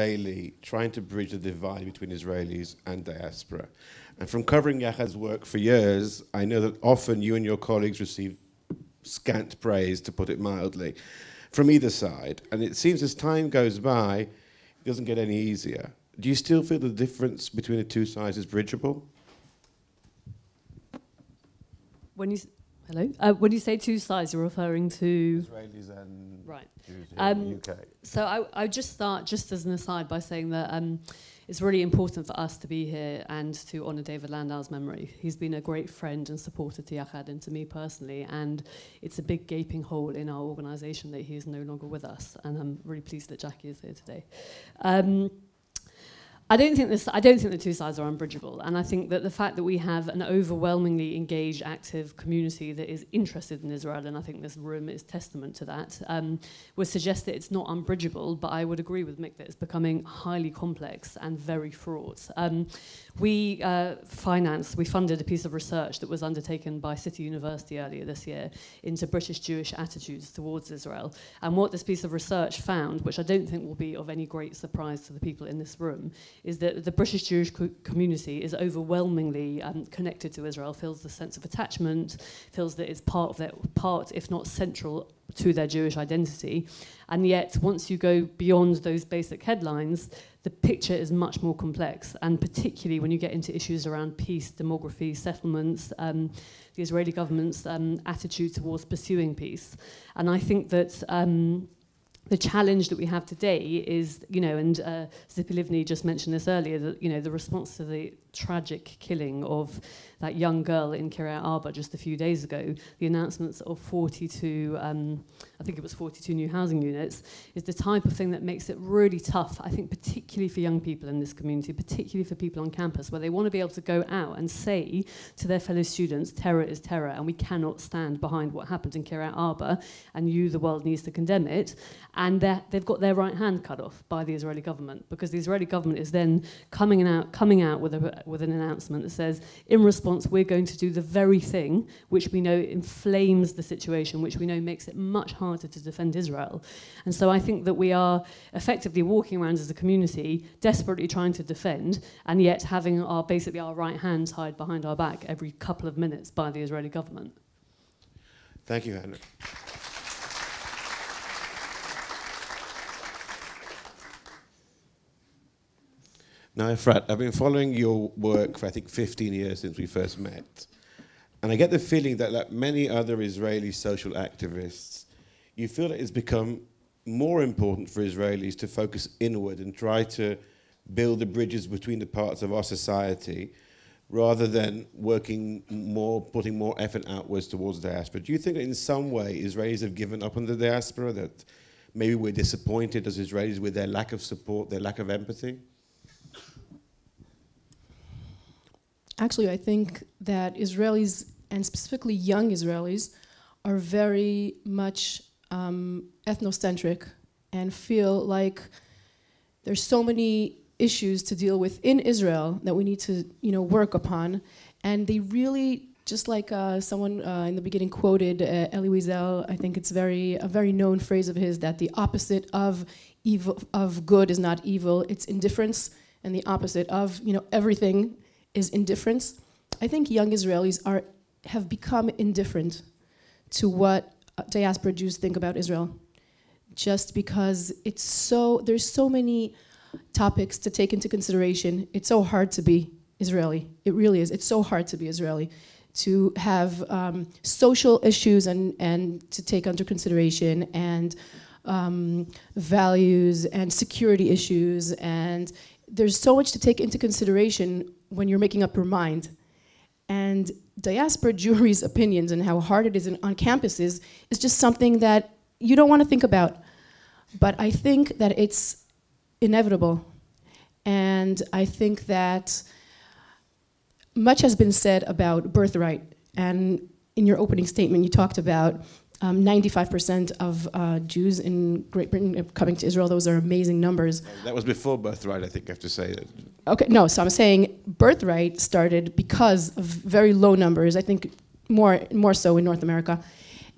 daily trying to bridge the divide between Israelis and diaspora. And from covering Yachad's work for years, I know that often you and your colleagues receive scant praise, to put it mildly, from either side. And it seems as time goes by, it doesn't get any easier. Do you still feel the difference between the two sides is bridgeable? When you say two sides, you're referring to Israelis and right. Jews in the UK. So I would just start, just as an aside, by saying that it's really important for us to be here and to honour David Landau's memory. He's been a great friend and supporter to Yachad and to me personally, and it's a big gaping hole in our organisation that he is no longer with us, and I'm really pleased that Jackie is here today. I don't think the two sides are unbridgeable, and I think that the fact that we have an overwhelmingly engaged, active community that is interested in Israel, and I think this room is testament to that, would suggest that it's not unbridgeable, but I would agree with Mick that it's becoming highly complex and very fraught. We funded a piece of research that was undertaken by City University earlier this year into British Jewish attitudes towards Israel, and what this piece of research found, which I don't think will be of any great surprise to the people in this room, is that the British Jewish community is overwhelmingly connected to Israel, feels the sense of attachment, feels that it's part, if not central, to their Jewish identity. And yet, once you go beyond those basic headlines, the picture is much more complex, and particularly when you get into issues around peace, demography, settlements, the Israeli government's attitude towards pursuing peace. And I think that the challenge that we have today is, and Zippy Livni just mentioned this earlier, that, the response to the tragic killing of that young girl in Kiryat Arba just a few days ago, the announcements of 42, I think it was 42 new housing units, is the type of thing that makes it really tough, I think, particularly for young people in this community, particularly for people on campus, where they want to be able to go out and say to their fellow students, terror is terror, and we cannot stand behind what happened in Kiryat Arba, and the world needs to condemn it. And they've got their right hand cut off by the Israeli government, because the Israeli government is then coming out with an announcement that says, in response, we're going to do the very thing which we know inflames the situation, which we know makes it much harder to defend Israel. And so I think that we are effectively walking around as a community, desperately trying to defend, and yet having basically our right hand tied behind our back every couple of minutes by the Israeli government. Thank you, Hannah. Now, Efrat, I've been following your work for, I think, 15 years since we first met. And I get the feeling that, like many other Israeli social activists, you feel that it's become more important for Israelis to focus inward and try to build the bridges between the parts of our society, rather than putting more effort outwards towards the diaspora. Do you think that in some way Israelis have given up on the diaspora, that maybe we're disappointed as Israelis with their lack of support, their lack of empathy? Actually, I think that Israelis, and specifically young Israelis, are very much ethnocentric and feel like there's so many issues to deal with in Israel that we need to, work upon. And they really, just like someone in the beginning quoted Elie Wiesel, I think it's a very known phrase of his, that the opposite of evil, of good, is not evil, it's indifference, and the opposite of everything is indifference. I think young Israelis have become indifferent to what diaspora Jews think about Israel, just because there's so many topics to take into consideration. It's so hard to be Israeli. It really is. It's so hard to be Israeli, to have social issues and to take under consideration, and values and security issues, and there's so much to take into consideration when you're making up your mind. And diaspora Jewry's opinions and how hard it is on campuses is just something that you don't want to think about. But I think that it's inevitable. And I think that much has been said about birthright. And in your opening statement, you talked about 95% of Jews in Great Britain coming to Israel. Those are amazing numbers. That was before birthright, I think I have to say. Okay, no, so I'm saying birthright started because of very low numbers, I think more so in North America.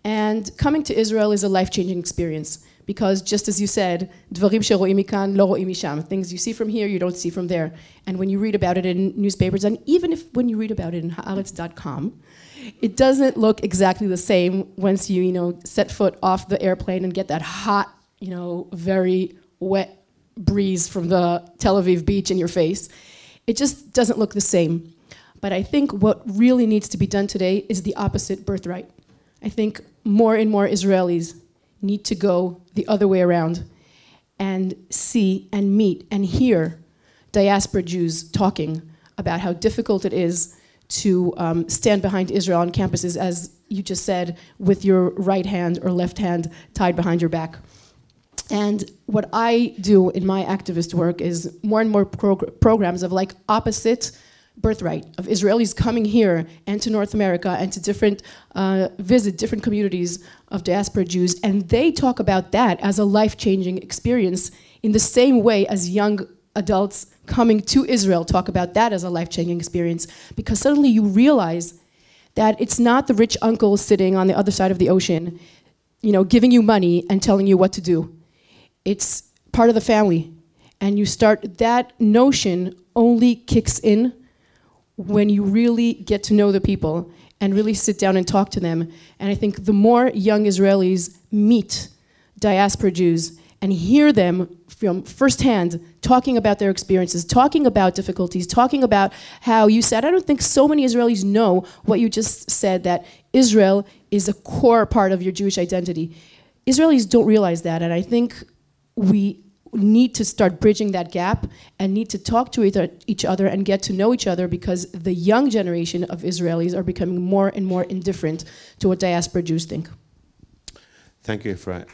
And coming to Israel is a life-changing experience, because just as you said, דברים שרואים מכאן לא רואים משם. Things you see from here, you don't see from there. And when you read about it in newspapers, and even when you read about it in Haaretz.com, it doesn't look exactly the same once you set foot off the airplane and get that hot, very wet breeze from the Tel Aviv beach in your face. It just doesn't look the same. But I think what really needs to be done today is the opposite birthright. I think more and more Israelis need to go the other way around and see and meet and hear diaspora Jews talking about how difficult it is to stand behind Israel on campuses, as you just said, with your right hand or left hand tied behind your back. And what I do in my activist work is more and more programs of opposite birthright, of Israelis coming here and to North America and to visit different communities of diaspora Jews, and they talk about that as a life-changing experience in the same way as young adults coming to Israel talk about that as a life-changing experience, because suddenly you realize that it's not the rich uncle sitting on the other side of the ocean, giving you money and telling you what to do. It's part of the family, and that notion only kicks in when you really get to know the people and really sit down and talk to them. And I think the more young Israelis meet diaspora Jews and hear them from firsthand talking about their experiences, talking about difficulties, talking about how you said, I don't think so many Israelis know what you just said, that Israel is a core part of your Jewish identity. Israelis don't realize that, and I think we need to start bridging that gap and need to talk to each other and get to know each other, because the young generation of Israelis are becoming more and more indifferent to what diaspora Jews think. Thank you, Efrat.